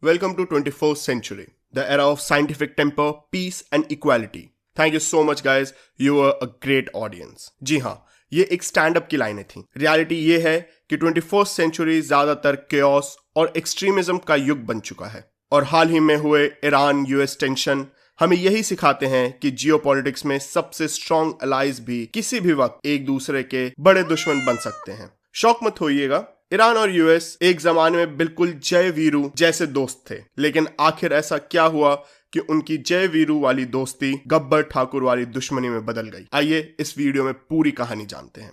Welcome to 21st century, the era of scientific temper, peace and equality. Thank you so much guys, you were a great audience. जी हाँ, ये एक stand up की लाइनें थी। Reality ये है कि 21st सेंचुरी ज्यादातर केओस और एक्सट्रीमिज्म का युग बन चुका है और हाल ही में हुए ईरान यूएस टेंशन हमें यही सिखाते हैं कि जियोपॉलिटिक्स में सबसे स्ट्रॉन्ग अलाइज भी किसी भी वक्त एक दूसरे के बड़े दुश्मन बन सकते हैं। शौक मत होइएगा, ईरान और यूएस एक जमाने में बिल्कुल जय वीरू जैसे दोस्त थे, लेकिन आखिर ऐसा क्या हुआ कि उनकी जय वीरू वाली दोस्ती गब्बर ठाकुर वाली दुश्मनी में बदल गई। आइए इस वीडियो में पूरी कहानी जानते हैं।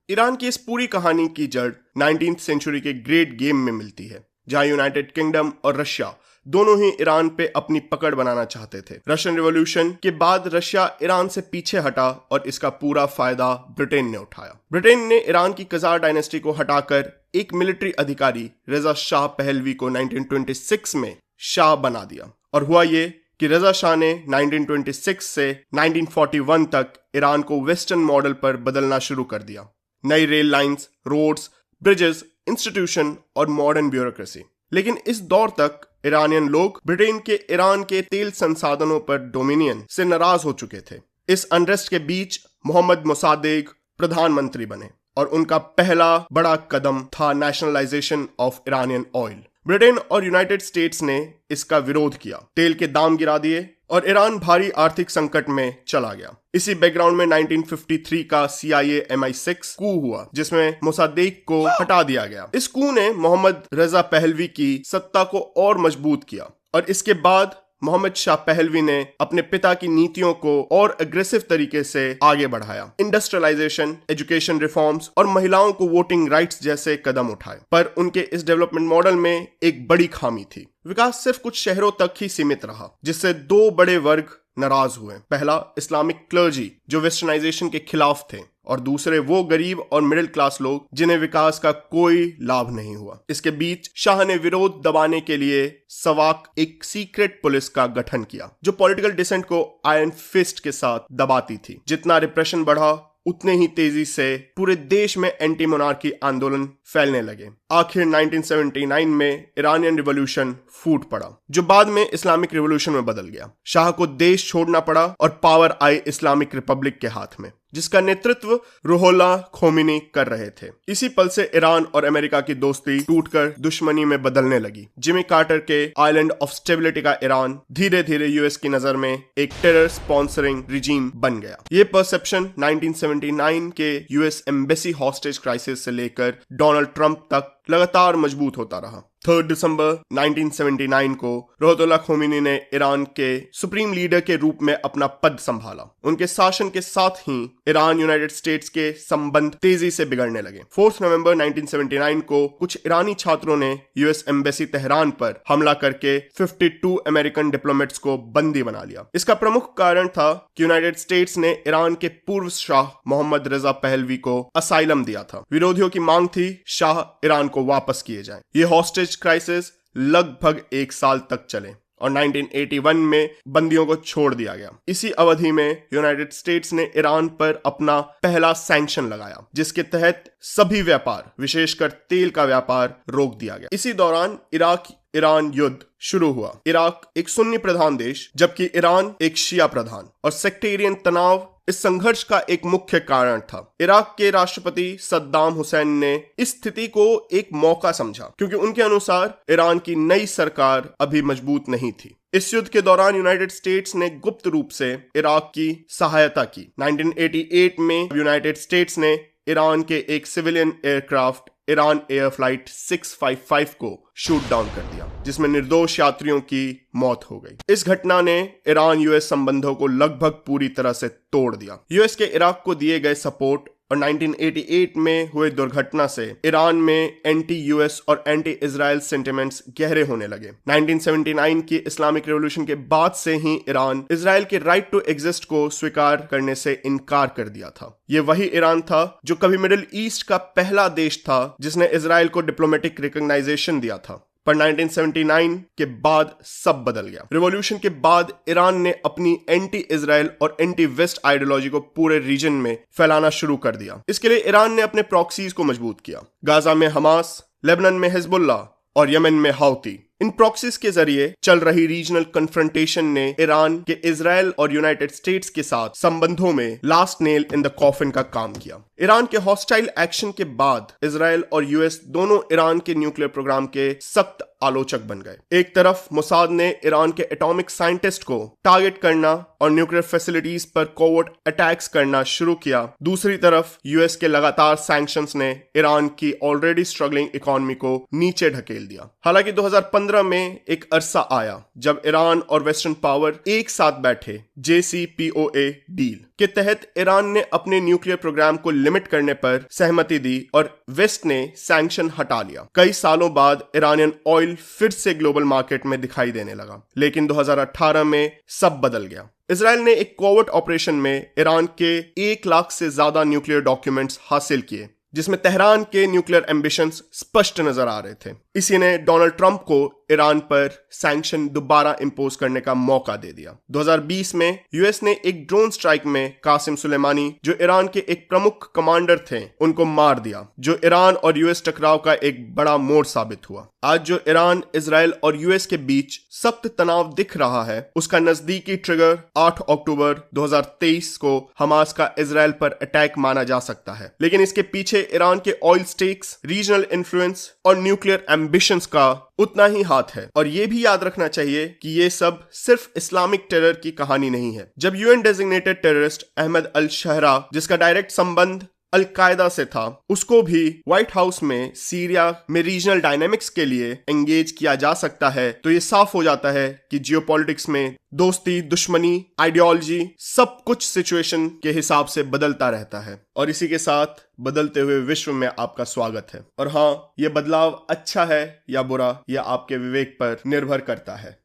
ईरान की इस पूरी कहानी की जड़ 19th सेंचुरी के ग्रेट गेम में मिलती है, जहां यूनाइटेड किंगडम और रशिया दोनों ही ईरान पे अपनी पकड़ बनाना चाहते थे। रशियन रिवॉल्यूशन के बाद रशिया ईरान से पीछे हटा और इसका पूरा फायदा ब्रिटेन ने उठाया। ब्रिटेन ने ईरान की कजार डायनेस्टी को हटाकर एक मिलिट्री अधिकारी रजा शाह पहलवी को 1926 में शाह बना दिया और हुआ ये कि रजा शाह ने 1926 से 1941 तक ईरान को वेस्टर्न मॉडल पर बदलना शुरू कर दिया। नई rail lines, roads, bridges, institution और मॉडर्न ब्यूरोक्रेसी। लेकिन इस दौर तक ईरानियन लोग ब्रिटेन के ईरान के तेल संसाधनों पर डोमिनियन से नाराज हो चुके थे। इस अनरेस्ट के बीच मोहम्मद मोसादेक प्रधानमंत्री बने और उनका पहला बड़ा कदम था nationalisation of Iranian oil. Britain और यूनाइटेड स्टेट्स ने इसका विरोध किया, तेल के दाम गिरा दिए और ईरान भारी आर्थिक संकट में चला गया। इसी बैकग्राउंड में 1953 का CIA MI6 कू हुआ, जिसमें मोसादेक को हटा दिया गया। इस कू ने मोहम्मद रजा पहलवी की सत्ता को और मजबूत किया और इसके बाद मोहम्मद शाह पहलवी ने अपने पिता की नीतियों को और अग्रेसिव तरीके से आगे बढ़ाया। इंडस्ट्रियलाइजेशन, एजुकेशन रिफॉर्म्स और महिलाओं को वोटिंग राइट्स जैसे कदम उठाए। पर उनके इस डेवलपमेंट मॉडल में एक बड़ी खामी थी। विकास सिर्फ कुछ शहरों तक ही सीमित रहा, जिससे दो बड़े वर्ग नाराज हुए। पहला, इस्लामिक क्लर्जी जो वेस्टर्नाइजेशन के खिलाफ थे, और दूसरे वो गरीब और मिडिल क्लास लोग जिन्हें विकास का कोई लाभ नहीं हुआ। इसके बीच शाह ने विरोध दबाने के लिए सवाक, एक सीक्रेट पुलिस का गठन किया जो पॉलिटिकल डिसेंट को आयरन फिस्ट के साथ दबाती थी। जितना रिप्रेशन बढ़ा उतने ही तेजी से पूरे देश में एंटी मोनार्की आंदोलन फैलने लगे। आखिर 1979 में ईरानियन रिवॉल्यूशन फूट पड़ा, जो बाद में इस्लामिक रिवॉल्यूशन में बदल गया। शाह को देश छोड़ना पड़ा और पावर आई इस्लामिक रिपब्लिक के हाथ में, जिसका नेतृत्व रुहोल्लाह खोमेनी कर रहे थे। इसी पल से ईरान और अमेरिका की दोस्ती टूटकर दुश्मनी में बदलने लगी। जिमी कार्टर के आइलैंड ऑफ स्टेबिलिटी का ईरान धीरे धीरे यूएस की नजर में एक टेरर स्पॉन्सरिंग रिजीम बन गया। ये परसेप्शन 1979 के यूएस एम्बेसी हॉस्टेज क्राइसिस से लेकर डोनाल्ड ट्रंप तक लगातार मजबूत होता रहा। 3 दिसंबर 1979 को रुहोल्लाह खोमेनी ने ईरान के सुप्रीम लीडर के रूप में अपना पद संभाला। उनके शासन के साथ ही ईरान यूनाइटेड स्टेट्स के संबंध तेजी से बिगड़ने लगे। 4 नवंबर 1979 को कुछ ईरानी छात्रों ने यूएस एम्बेसी तेहरान पर हमला करके 52 अमेरिकन डिप्लोमेट्स को बंदी बना लिया। इसका प्रमुख कारण था कि यूनाइटेड स्टेट्स ने ईरान के पूर्व शाह मोहम्मद रजा पहलवी को असाइलम दिया था। विरोधियों की मांग थी शाह ईरान को वापस किए जाएं। ये हॉस्टेज क्राइसिस लगभग 1 साल तक चले और 1981 में बंदियों को छोड़ दिया गया। इसी अवधि में यूनाइटेड स्टेट्स ने ईरान पर अपना पहला सैंक्शन लगाया, जिसके तहत सभी व्यापार, विशेषकर तेल का व्यापार, रोक दिया गया। इसी दौरान इराक ईरान युद्ध शुरू हुआ। इराक एक सुन्नी प्रधान देश जबकि ईरान एक शिया प्रधान, और सेक्टेरियन तनाव इस संघर्ष का एक मुख्य कारण था। इराक के राष्ट्रपति सद्दाम हुसैन ने इस स्थिति को एक मौका समझा, क्योंकि उनके अनुसार ईरान की नई सरकार अभी मजबूत नहीं थी। इस युद्ध के दौरान यूनाइटेड स्टेट्स ने गुप्त रूप से इराक की सहायता की। 1988 में यूनाइटेड स्टेट्स ने ईरान के एक civilian aircraft Iran air flight 655 को शूट डाउन कर दिया, जिसमें निर्दोष यात्रियों की मौत हो गई। इस घटना ने ईरान यूएस संबंधों को लगभग पूरी तरह से तोड़ दिया। यूएस के इराक को दिए गए सपोर्ट और 1988 में हुए दुर्घटना से ईरान में एंटी यूएस और एंटी इजराइल सेंटिमेंट्स गहरे होने लगे। 1979 की इस्लामिक रिवॉल्यूशन के बाद से ही ईरान इजराइल के राइट टू एग्जिस्ट को स्वीकार करने से इनकार कर दिया था। ये वही ईरान था जो कभी मिडिल ईस्ट का पहला देश था जिसने इजराइल को डिप्लोमेटिक रिकॉग्नाइजेशन दिया था, पर 1979 के बाद सब बदल गया। रिवॉल्यूशन के बाद ईरान ने अपनी एंटी इजराइल और एंटी वेस्ट आइडियोलॉजी को पूरे रीजन में फैलाना शुरू कर दिया। इसके लिए ईरान ने अपने प्रॉक्सीज को मजबूत किया। गाजा में हमास, लेबनान में हिजबुल्लाह और यमन में हाउती। इन प्रॉक्सीज के जरिए चल रही रीजनल कन्फ्रंटेशन ने ईरान के इजराइल और यूनाइटेड स्टेट्स के साथ संबंधों में last nail in the coffin का काम किया। ईरान के हॉस्टाइल एक्शन के बाद इजराइल और यूएस दोनों ईरान के न्यूक्लियर प्रोग्राम के सख्त आलोचक बन गए। एक तरफ मोसाद ने ईरान के एटॉमिक साइंटिस्ट को टारगेट करना और न्यूक्लियर फैसिलिटीज पर कोवर्ट अटैक्स करना शुरू किया। दूसरी तरफ यूएस के लगातार सैंक्शंस ने ईरान की ऑलरेडी स्ट्रगलिंग इकोनॉमी को नीचे ढकेल दिया। हालांकि 2015 में एक अरसा आया जब ईरान और वेस्टर्न पावर एक साथ बैठे JCPOA डील के तहत ईरान ने अपने न्यूक्लियर प्रोग्राम को लिमिट करने पर सहमति दी और वेस्ट ने सैंक्शन हटा लिया। कई सालों बाद ईरानियन ऑयल फिर से ग्लोबल मार्केट में दिखाई देने लगा, लेकिन 2018 में सब बदल गया। इजराइल ने एक कोवर्ट ऑपरेशन में ईरान के 1 लाख से ज्यादा न्यूक्लियर डॉक्यूमेंट्स हासिल किए, जिसमें तेहरान के न्यूक्लियर एम्बिशंस स्पष्ट नजर आ रहे थे। इसी ने डोनाल्ड ट्रंप को ईरान पर सैंक्शन दोबारा इंपोज करने का मौका दे दिया। 2020 में यूएस ने एक ड्रोन स्ट्राइक में कासिम सुलेमानी, जो ईरान के एक प्रमुख कमांडर थे, उनको मार दिया, जो ईरान और यूएस टकराव का एक बड़ा मोड़ साबित हुआ। आज जो ईरान, इजराइल और यूएस के बीच सख्त तनाव दिख रहा है, उसका नजदीकी ट्रिगर 8 अक्टूबर 2023 को हमास का इजराइल पर अटैक माना जा सकता है। लेकिन इसके पीछे ईरान के ऑयल स्टेक्स, रीजनल इन्फ्लुएंस और न्यूक्लियर एम्बिशंस का उतना ही हाथ है। और ये भी याद रखना चाहिए कि ये सब सिर्फ इस्लामिक टेरर की कहानी नहीं है। जब यूएन डेजिग्नेटेड टेररिस्ट अहमद अल शहरा, जिसका डायरेक्ट संबंध अल कायदा से था, उसको भी व्हाइट हाउस में सीरिया में रीजनल डायनेमिक्स के लिए एंगेज किया जा सकता है, तो ये साफ हो जाता है कि जियोपॉलिटिक्स में दोस्ती, दुश्मनी, आइडियोलॉजी सब कुछ सिचुएशन के हिसाब से बदलता रहता है। और इसी के साथ बदलते हुए विश्व में आपका स्वागत है। और हाँ, ये बदलाव अच्छा है या बुरा, यह आपके विवेक पर निर्भर करता है।